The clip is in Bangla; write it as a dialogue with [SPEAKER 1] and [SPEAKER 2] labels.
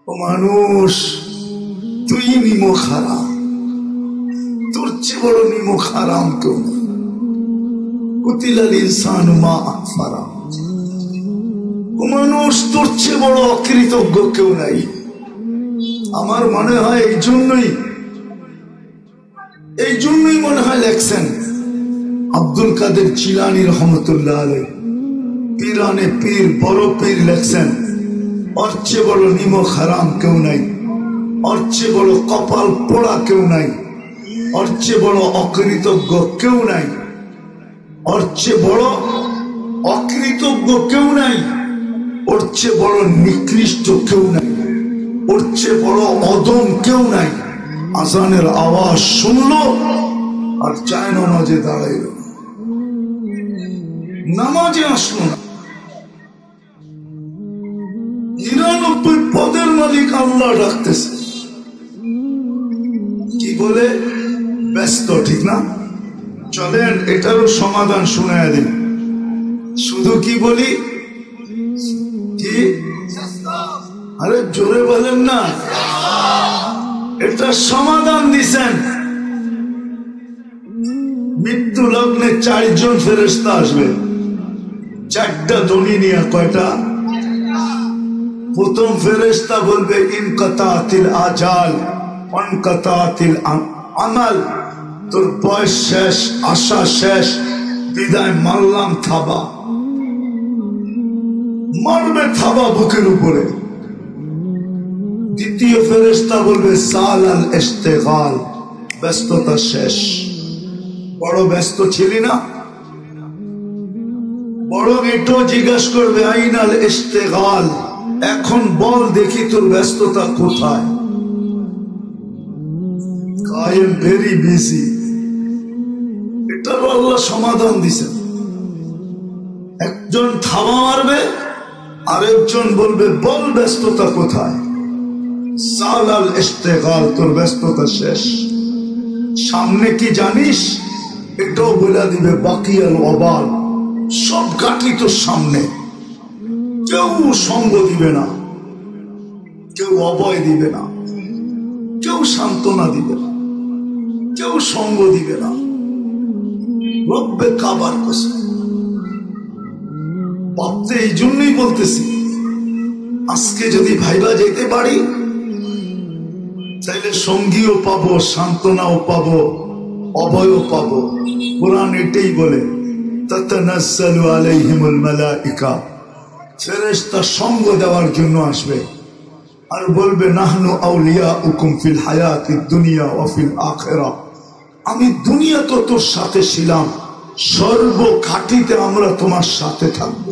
[SPEAKER 1] ও মানুষ, তুই নিমক হারাম, তোর চেয়ে বড় নিমক হারাম কেউ নেই। কুতিলাল ইনসানু মা আকফারা। ও মানুষ, তোর চেয়ে বড় অকৃতজ্ঞ কেউ নাই। আমার মনে হয় এই জন্যই মনে হয় লেখছেন আব্দুল কাদের জিলানী রহমতুল্লাহ আলাইহি, পীরানে পীর বড় পীর লেখছেন, ওর চেয়ে বড় নিমক হারাম কেউ নাই, ওর চেয়ে বড় কপাল পোড়া কেউ নাই, ওর চেয়ে বড় অকৃতজ্ঞ কেউ নাই, ওর চেয়ে বড় অকৃতজ্ঞ কেউ নাই, ওর চেয়ে বড় নিকৃষ্ট কেউ নাই, ওর চেয়ে বড় অদম কেউ নাই। আজানের আওয়াজ শুনলো আর চায় নামাজে দাঁড়াইল, নামাজে আসলো না। 99 পদের মালিক আল্লাহ ডাকতেছে, কি বলে? ব্যস্ত, ঠিক না? চলেন এটারও সমাধান শুনাইয়া দিন। শুধু কি বলি? কি? আরে জোরে বলেন না। এটা সমাধান দিছেন, মৃত্যু লগ্নে 4 জন ফেরেশতা আসবে, 4টা ধনী নিয়ে। কয়টা? প্রথম ফেরেশতা বলবে ইনকাতাতিল আজাল ওয়ানকাতাতিল আমাল, তোর বয়স শেষ, আশা শেষ, বিদায়, মারলাম থাবা। মারবে থাবা বুকের উপরে। দ্বিতীয় ফেরেশতা বলবে সালাল ইশতিগাল, ব্যস্ততা শেষ। বড় ব্যস্ত ছিলি না? বড় এটো জিজ্ঞাসা করবে আইনাল ইশতিগাল, এখন বল দেখি তোর ব্যস্ততা কোথায়? I am very busy। এটারও আল্লাহ সমাধান দিছেন। একজন থাবা মারবে, আরেকজন বলবে বল ব্যস্ততা কোথায়? সালাল ইশতিগাল, তোর ব্যস্ততা শেষ। সামনে কি জানিস? এটাও বলে দিবে বাকিয়াল ওয়াবাল, সব ঘাটি তোর সামনে। কেউ সঙ্গ দিবে না, কেউ অভয় দিবে না, কেউ সান্ত্বনা দিবে না, কেউ সঙ্গ দিবে না। রব্বে কাবার কসম, ভাবতে এই জন্যই বলতেছি, আজকে যদি ভাইবা যেতে পারি তাইলে সঙ্গীও পাবো, সান্ত্বনাও পাবো, অভয়ও পাবো। কোরআন এটাই বলে, তাতানাজ্জালু আলাইহিমুল মালাইকা, ফেরেশতা সঙ্গ দেওয়ার জন্য আসবে আর বলবে নাহনু আউলিয়াউকুম ফিল হায়াতিদ দুনিয়া ওয়া ফিল আখিরাহ, আমি দুনিয়া তো তোর সাথে ছিলাম, সর্বঘাটিতে আমরা তোমার সাথে থাকবো।